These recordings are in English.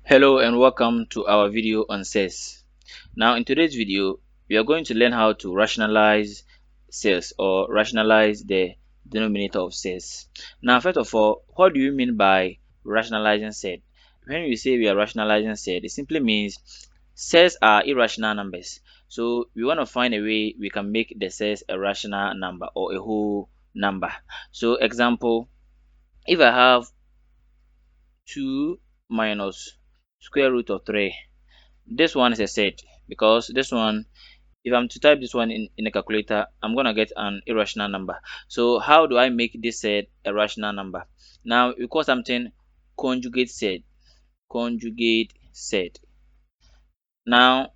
Hello and welcome to our video on sets. Now in today's video, we are going to learn how to rationalize sets or rationalize the denominator of sets. Now first of all, what do you mean by rationalizing set? When we say we are rationalizing set, it simply means sets are irrational numbers. So we want to find a way we can make the sets a rational number or a whole number. So example, if I have 2 minus square root of 3, this one is a set because this one, if I'm to type this one in a calculator, I'm gonna get an irrational number. So how do I make this set a rational number? Now we call something conjugate set. Conjugate set. Now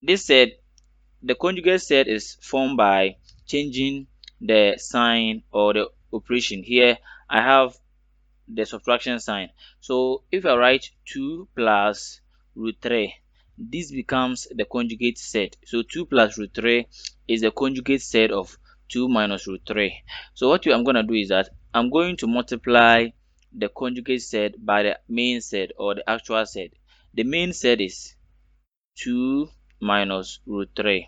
this set, the conjugate set is formed by changing the sign or the operation. Here I have the subtraction sign. So if I write 2 plus root 3, this becomes the conjugate set. So 2 plus root 3 is the conjugate set of 2 minus root 3. So what I'm going to do is that I'm going to multiply the conjugate set by the main set or the actual set. The main set is 2 minus root 3.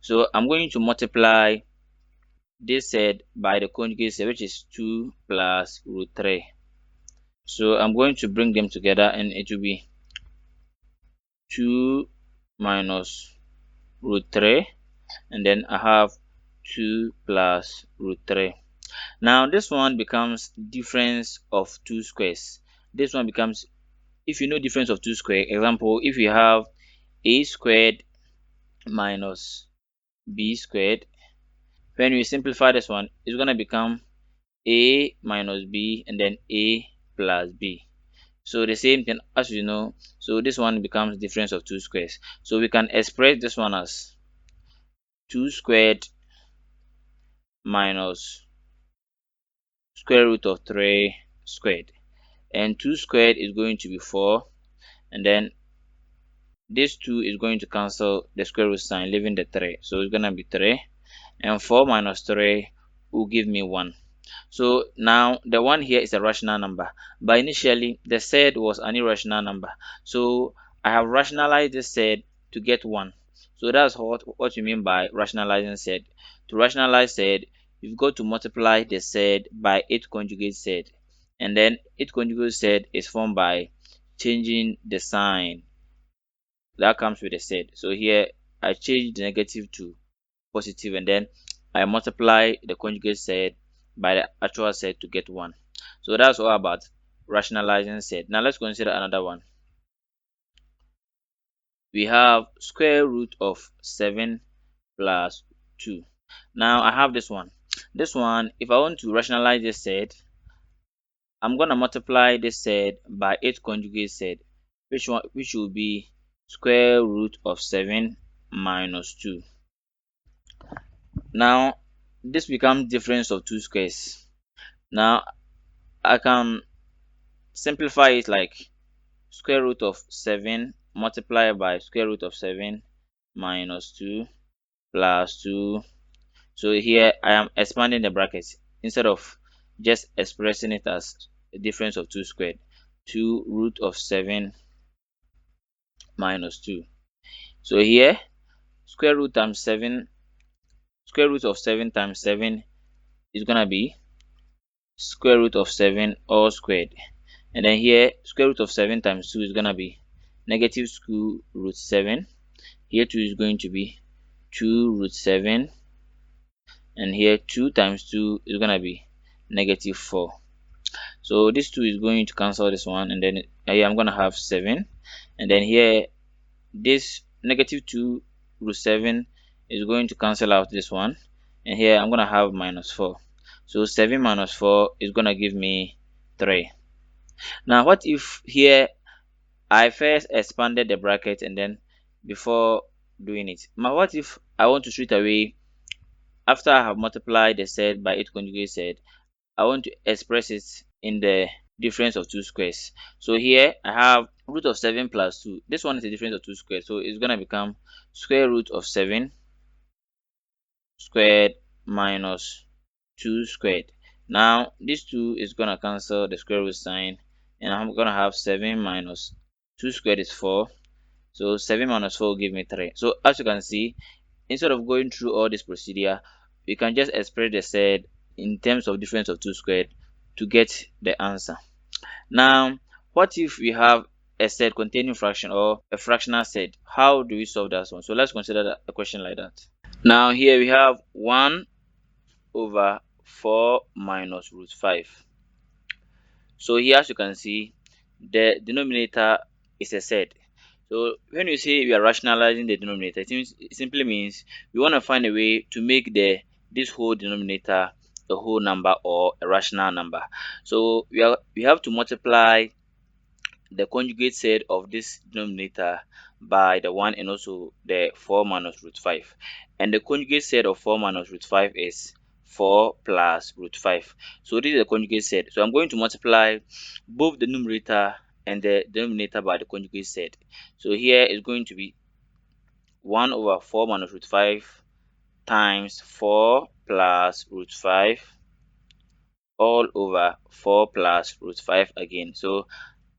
So I'm going to multiply this set by the conjugate set, which is 2 plus root 3. So I'm going to bring them together and it will be 2 minus root 3, and then I have 2 plus root 3. Now this one becomes difference of two squares. This one becomes, if you know difference of two squares, example, if you have a squared minus b squared, when we simplify this one, it's going to become a minus b and then a plus b. So the same thing as you know, so this one becomes difference of two squares. So we can express this one as 2 squared minus square root of 3 squared. And 2 squared is going to be 4. And then this 2 is going to cancel the square root sign, leaving the 3. So it's going to be 3. And 4 minus 3 will give me 1. So now the one here is a rational number, but initially the set was an irrational number. So I have rationalized this set to get 1. So that's what you mean by rationalizing set. To rationalize set, you've got to multiply the set by its conjugate set, and then its conjugate set is formed by changing the sign that comes with the set. So here I change the negative to positive, and then I multiply the conjugate set by the actual set to get 1. So that's all about rationalizing set. Now let's consider another one. We have square root of 7 plus 2. Now I have this one. This one, if I want to rationalize this set, I'm gonna multiply this set by its conjugate set, which will be square root of 7 minus 2. Now this becomes difference of two squares. Now I can simplify it like square root of 7 multiplied by square root of 7 minus 2 plus 2. So here I am expanding the brackets instead of just expressing it as a difference of 2 squared. 2 root of 7 minus 2. So here square root times 7, square root of 7 times 7 is gonna be square root of 7 all squared. And then here square root of 7 times 2 is gonna be negative square root 7. Here 2 is going to be 2 root 7, and here 2 times 2 is gonna be negative 4. So this 2 is going to cancel this one, and then here I'm gonna have 7, and then here this negative 2 root 7 is going to cancel out this one, and here I'm gonna have minus 4. So 7 minus 4 is gonna give me 3. Now what if here I first expanded the bracket and then before doing it? Now what if I want to straight away, after I have multiplied the set by its conjugate set, I want to express it in the difference of two squares. So here I have root of 7 plus 2. This one is the difference of two squares, so it's gonna become square root of 7 squared minus 2 squared. Now this 2 is gonna cancel the square root sign, and I'm gonna have 7 minus 2 squared is 4. So 7 minus 4 will give me 3. So as you can see, instead of going through all this procedure, we can just express the set in terms of difference of 2 squared to get the answer. Now, what if we have a set containing fraction or a fractional set? How do we solve that one? So let's consider a question like that. Now here we have 1 over 4 minus root 5. So here, as you can see, the denominator is a set. So when you say we are rationalizing the denominator, it simply means we want to find a way to make this whole denominator a whole number or a rational number. So we have to multiply the conjugate set of this denominator by the 1 and also the 4 minus root 5. And the conjugate set of 4 minus root 5 is 4 plus root 5. So this is the conjugate set. So I'm going to multiply both the numerator and the denominator by the conjugate set. So here is going to be 1 over 4 minus root 5 times 4 plus root 5 all over 4 plus root 5 again. So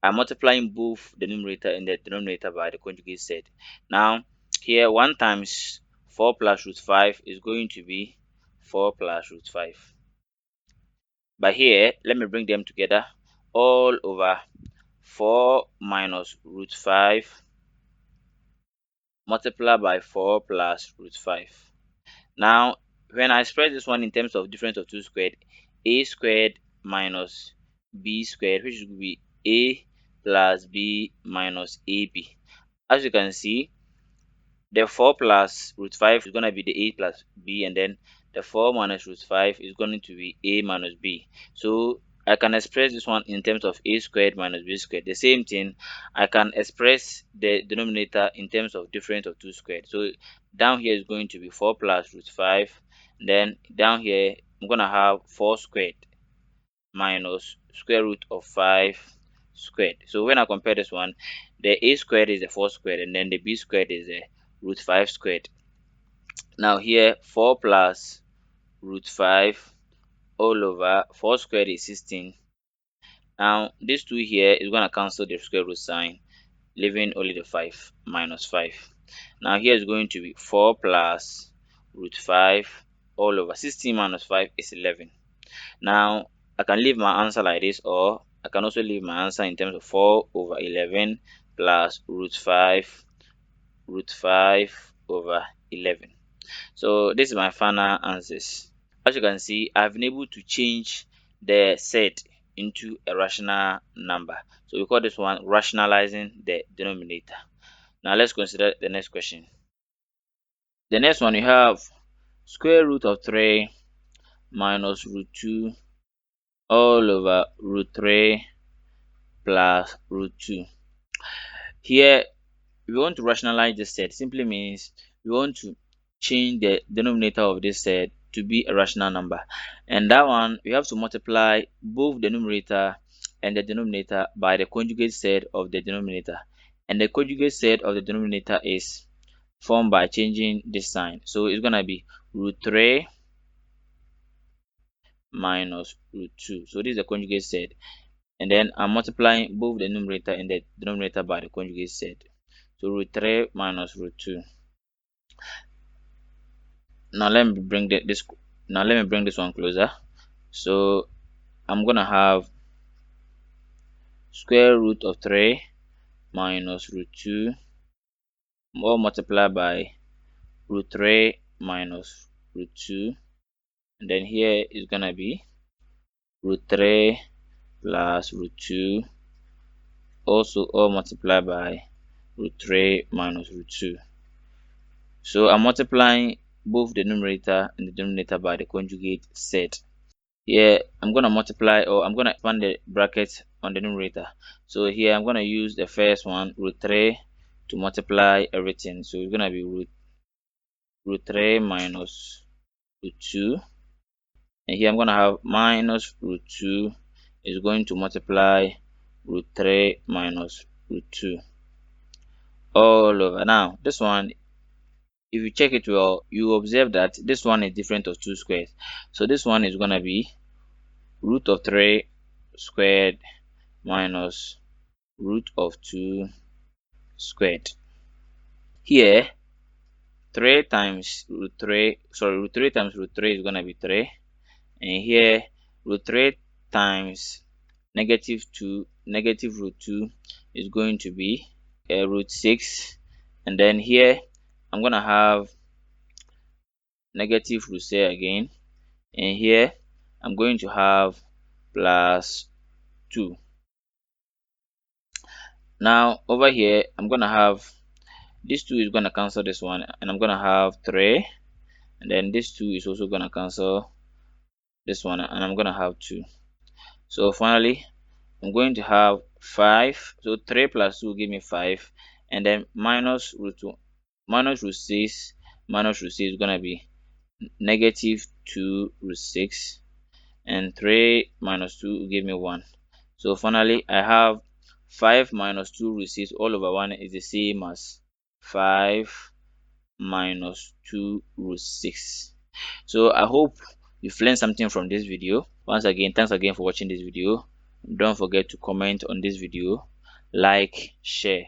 I'm multiplying both the numerator and the denominator by the conjugate set. Now, here 1 times 4 plus root 5 is going to be 4 plus root 5. But here, let me bring them together. All over 4 minus root 5 multiplied by 4 plus root 5. Now, when I express this one in terms of difference of 2 squared, a squared minus b squared, which will be a plus b minus ab. As you can see, the 4 plus root 5 is going to be the a plus b, and then the 4 minus root 5 is going to be a minus b. So I can express this one in terms of a squared minus b squared. The same thing, I can express the denominator in terms of difference of 2 squared. So down here is going to be 4 plus root 5. Then down here, I'm going to have 4 squared minus square root of 5 squared. So when I compare this one, the a squared is the 4 squared, and then the b squared is the root 5 squared. Now here, 4 plus root 5 all over 4 squared is 16. Now this 2 here is going to cancel the square root sign, leaving only the 5 minus 5. Now here is going to be 4 plus root 5 all over 16 minus 5 is 11. Now I can leave my answer like this, or I can also leave my answer in terms of 4 over 11 plus root 5 over 11. So this is my final answers. As you can see, I've been able to change the set into a rational number. So we call this one rationalizing the denominator. Now let's consider the next question. The next one, we have square root of 3 minus root 2 all over root 3 plus root 2. Here we want to rationalize this set. Simply means we want to change the denominator of this set to be a rational number, and that one we have to multiply both the numerator and the denominator by the conjugate set of the denominator, and the conjugate set of the denominator is formed by changing this sign. So it's gonna be root 3 minus root 2. So this is the conjugate set, and then I'm multiplying both the numerator and the denominator by the conjugate set. So root 3 minus root 2. Now let me bring this one closer. So I'm gonna have square root of 3 minus root 2 all multiplied by root 3 minus root 2, and then here is gonna be root 3 plus root 2 also all multiplied by root 3 minus root 2. So I'm multiplying both the numerator and the denominator by the conjugate set. Here I'm going to multiply, or I'm going to expand the bracket on the numerator. So here I'm going to use the first one, root 3, to multiply everything. So it's going to be root 3 minus root 2, and here I'm going to have minus root 2 is going to multiply root 3 minus root 2 all over. Now this one, if you check it well, you observe that this one is different of 2 squares. So this one is going to be root of 3 squared minus root of 2 squared. Here 3 times root 3, sorry, root 3 times root 3 is going to be 3, and here root 3 times negative root 2 is going to be root 6, and then here I'm going to have negative root 6 again, and here I'm going to have plus 2. Now over here I'm going to have this 2 is going to cancel this one, and I'm going to have 3, and then this 2 is also going to cancel this one, and I'm going to have 2. So finally I'm going to have 5. So 3 plus 2 will give me 5, and then minus root 2 minus root 6 minus root 6 is going to be negative 2 root 6, and 3 minus 2 will give me 1. So finally I have 5 minus 2 root 6 all over 1 is the same as 5 minus 2 root 6. So I hope you've learned something from this video. Once again, thanks again for watching this video. Don't forget to comment on this video, like, share.